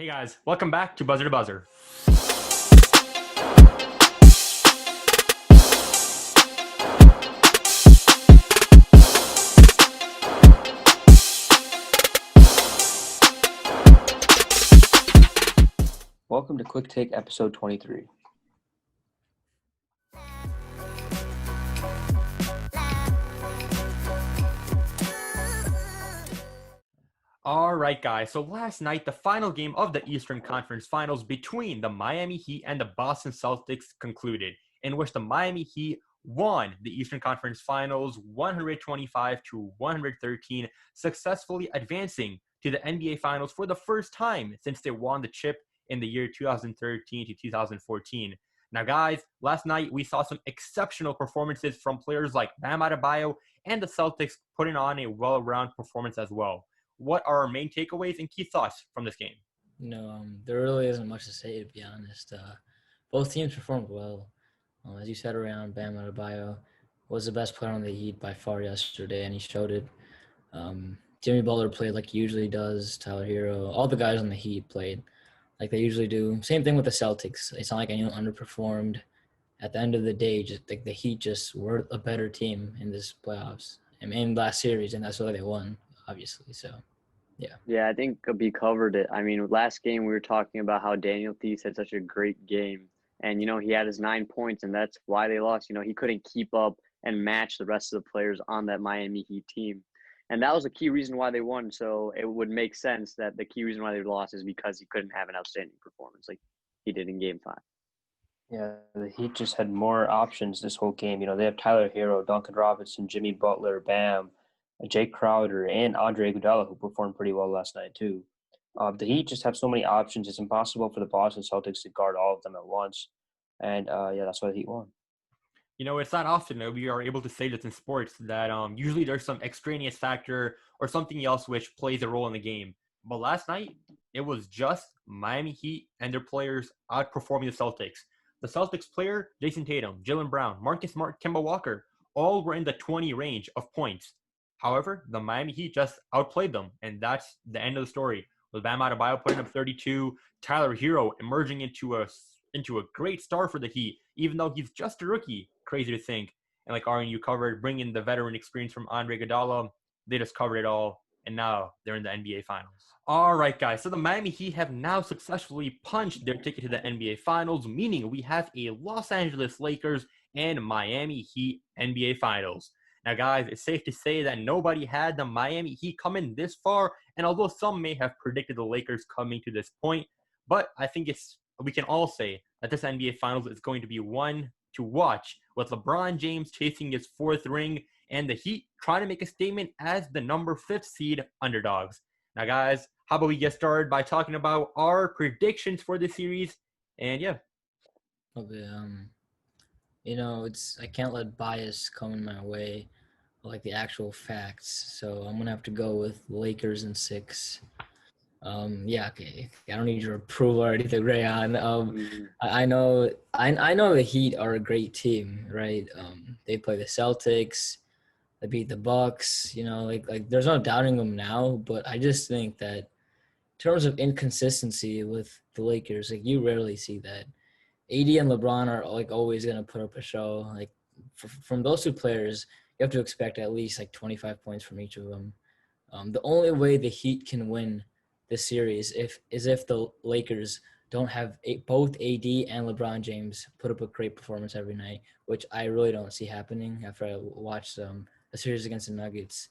Hey guys, welcome back to Buzzer to Buzzer. Welcome to Quick Take episode 23. All right, guys. So last night, the final game of the Eastern Conference Finals between the Miami Heat and the Boston Celtics concluded, in which the Miami Heat won the Eastern Conference Finals 125 to 113, successfully advancing to the NBA Finals for the first time since they won the chip in the year 2013 to 2014. Now, guys, last night we saw some exceptional performances from players like Bam Adebayo, and the Celtics putting on a well-rounded performance as well. What are our main takeaways and key thoughts from this game? There really isn't much to say, to be honest. Both teams performed well. As you said, around Bam Adebayo was the best player on the Heat by far yesterday, and he showed it. Jimmy Butler played like he usually does. Tyler Hero, all the guys on the Heat played like they usually do. Same thing with the Celtics. It's not like anyone underperformed. At the end of the day, just like the Heat just were a better team in this playoffs and in last series, and that's why they won, obviously. So. Yeah. Yeah, I think B covered it. I mean, last game we were talking about how Daniel Theis had such a great game. And, he had his 9 points, and that's why they lost. He couldn't keep up and match the rest of the players on that Miami Heat team. And that was a key reason why they won. So it would make sense that the key reason why they lost is because he couldn't have an outstanding performance like he did in Game 5. Yeah, the Heat just had more options this whole game. They have Tyler Hero, Duncan Robinson, Jimmy Butler, Bam, Jake Crowder, and Andre Iguodala, who performed pretty well last night too. The Heat just have so many options. It's impossible for the Boston Celtics to guard all of them at once. And, that's why the Heat won. It's not often that we are able to say this in sports that usually there's some extraneous factor or something else which plays a role in the game. But last night, it was just Miami Heat and their players outperforming the Celtics. The Celtics player, Jason Tatum, Jaylen Brown, Marcus Smart, Kemba Walker, all were in the 20 range of points. However, the Miami Heat just outplayed them, and that's the end of the story. With Bam Adebayo putting up 32, Tyler Hero emerging into a great star for the Heat, even though he's just a rookie. Crazy to think. And like Arjen, you covered, bringing the veteran experience from Andre Iguodala, they just covered it all, and now they're in the NBA Finals. All right, guys. So the Miami Heat have now successfully punched their ticket to the NBA Finals, meaning we have a Los Angeles Lakers and Miami Heat NBA Finals. Now, guys, it's safe to say that nobody had the Miami Heat coming this far, and although some may have predicted the Lakers coming to this point, but I think we can all say that this NBA Finals is going to be one to watch, with LeBron James chasing his 4th ring and the Heat trying to make a statement as the number 5th seed underdogs. Now, guys, how about we get started by talking about our predictions for this series? And yeah. Okay, I can't let bias come in my way, like the actual facts. So I'm gonna have to go with Lakers in 6. Okay. I don't need your approval or anything, Rayon. I know the Heat are a great team, right? They play the Celtics, they beat the Bucks. Like there's no doubting them now. But I just think that in terms of inconsistency with the Lakers, like you rarely see that. AD and LeBron are like always gonna put up a show. Like from those two players, you have to expect at least like 25 points from each of them. The only way the Heat can win this series is if the Lakers don't have both AD and LeBron James put up a great performance every night, which I really don't see happening after I watched the series against the Nuggets.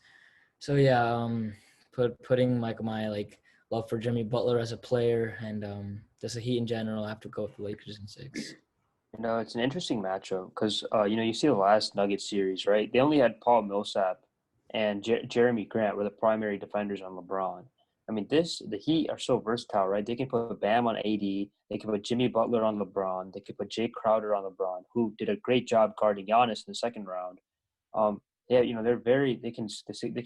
So yeah, putting my love for Jimmy Butler as a player and just the Heat in general, I have to go with the Lakers in 6. It's an interesting matchup because, you see the last Nuggets series, right? They only had Paul Millsap and Jeremy Grant were the primary defenders on LeBron. I mean, the Heat are so versatile, right? They can put Bam on AD. They can put Jimmy Butler on LeBron. They can put Jake Crowder on LeBron, who did a great job guarding Giannis in the second round. They can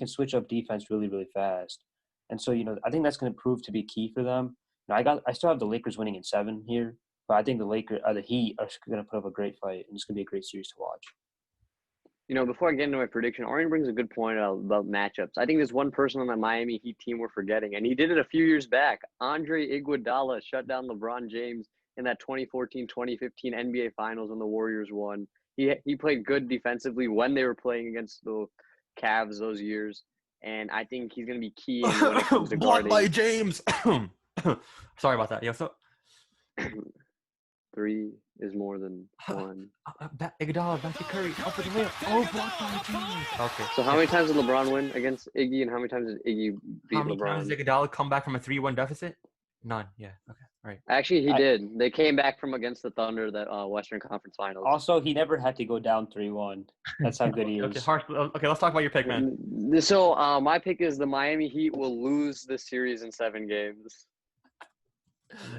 switch up defense really, really fast. And so, I think that's going to prove to be key for them. I still have the Lakers winning in 7 here, but I think the Heat are going to put up a great fight, and it's going to be a great series to watch. Before I get into my prediction, Arian brings a good point about matchups. I think there's one person on the Miami Heat team we're forgetting, and he did it a few years back. Andre Iguodala shut down LeBron James in that 2014-2015 NBA Finals when the Warriors won. He played good defensively when they were playing against the Cavs those years, and I think he's going to be key when it comes to Blocked guarding. by James. Sorry about that. Yeah, so 3 is more than 1. Iguodala, back to Curry. Up with the layup. Oh, blocked by James. Okay. So how many times did LeBron win against Iggy, and how many times did Iggy beat How many LeBron? times did Iguodala come back from a 3-1 deficit? None. Yeah. Okay. All right. Actually, he did. They came back from against the Thunder that Western Conference Finals. Also, he never had to go down 3-1. That's how good he is. Okay, harsh. Okay, let's talk about your pick, man. So my pick is the Miami Heat will lose the series in 7 games.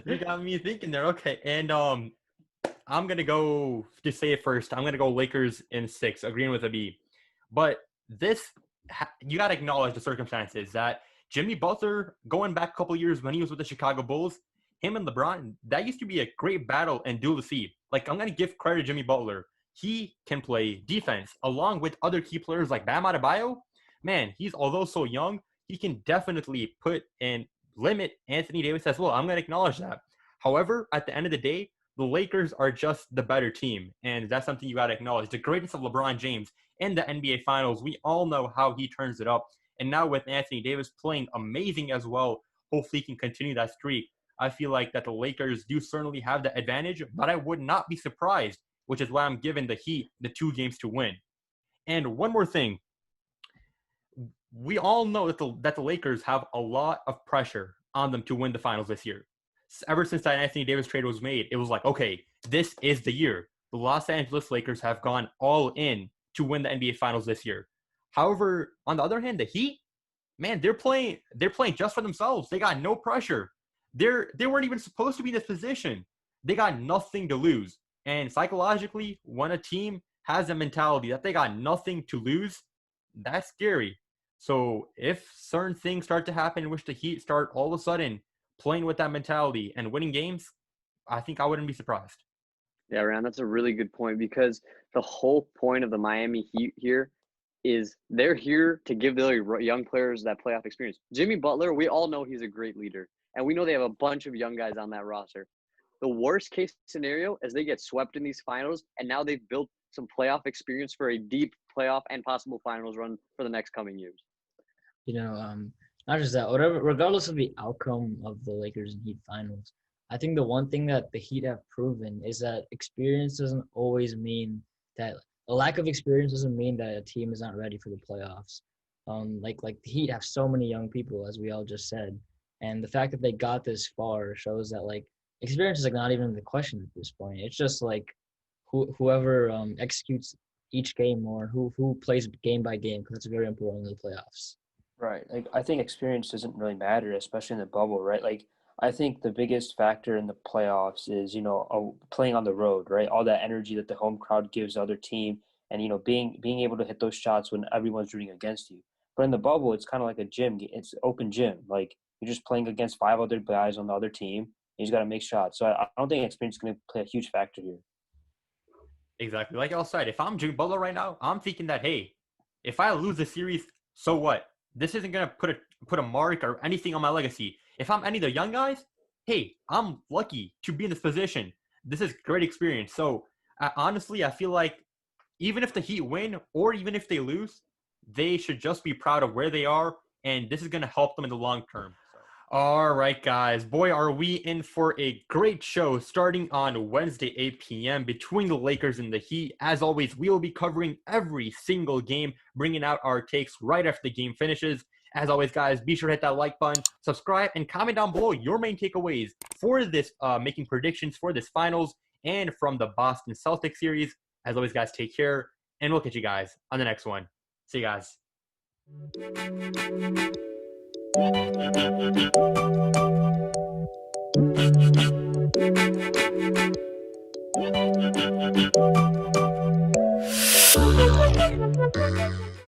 You got me thinking there. Okay, and I'm gonna go. Just say it first. I'm gonna go Lakers in 6, agreeing with B. But you gotta acknowledge the circumstances that Jimmy Butler, going back a couple years when he was with the Chicago Bulls, him and LeBron, that used to be a great battle and duel to see. Like, I'm gonna give credit to Jimmy Butler. He can play defense along with other key players like Bam Adebayo. Man, although so young, he can definitely put and limit Anthony Davis as well. I'm gonna acknowledge that. However, at the end of the day, the Lakers are just the better team, and that's something you got to acknowledge. The greatness of LeBron James in the NBA Finals, we all know how he turns it up. And now with Anthony Davis playing amazing as well, hopefully he can continue that streak. I feel like that the Lakers do certainly have the advantage, but I would not be surprised, which is why I'm giving the Heat the 2 games to win. And one more thing. We all know that the Lakers have a lot of pressure on them to win the finals this year. Ever since that Anthony Davis trade was made, it was like, okay, this is the year. The Los Angeles Lakers have gone all in to win the NBA Finals this year. However, on the other hand, the Heat, man, they're playing just for themselves. They got no pressure. They weren't even supposed to be in this position. They got nothing to lose. And psychologically, when a team has a mentality that they got nothing to lose, that's scary. So if certain things start to happen in which the Heat start all of a sudden playing with that mentality and winning games, I think I wouldn't be surprised. Yeah, Ryan, that's a really good point, because the whole point of the Miami Heat here is they're here to give their young players that playoff experience. Jimmy Butler, we all know he's a great leader, and we know they have a bunch of young guys on that roster. The worst case scenario is they get swept in these finals, and now they've built some playoff experience for a deep playoff and possible finals run for the next coming years. Not just that, regardless of the outcome of the Lakers and Heat finals, I think the one thing that the Heat have proven is that experience doesn't always mean that a lack of experience doesn't mean that a team is not ready for the playoffs. Like the Heat have so many young people, as we all just said, and the fact that they got this far shows that like experience is like not even the question at this point. It's just like whoever executes each game more, who plays game by game, because that's very important in the playoffs. Right. Like, I think experience doesn't really matter, especially in the bubble, right? Like, I think the biggest factor in the playoffs is, playing on the road, right? All that energy that the home crowd gives the other team, and, being able to hit those shots when everyone's rooting against you. But in the bubble, it's kind of like a gym. It's open gym. Like, you're just playing against 5 other guys on the other team. You just got to make shots. So I don't think experience is going to play a huge factor here. Exactly. Like I said, if I'm Jimmy Butler right now, I'm thinking that, hey, if I lose the series, so what? This isn't going to put a mark or anything on my legacy. If I'm any of the young guys, hey, I'm lucky to be in this position. This is great experience. So, honestly, I feel like even if the Heat win or even if they lose, they should just be proud of where they are, and this is going to help them in the long term. All right, guys. Boy, are we in for a great show starting on Wednesday, 8 p.m. between the Lakers and the Heat. As always, we will be covering every single game, bringing out our takes right after the game finishes. As always, guys, be sure to hit that like button, subscribe, and comment down below your main takeaways for this, making predictions for this finals and from the Boston Celtics series. As always, guys, take care, and we'll catch you guys on the next one. See you guys.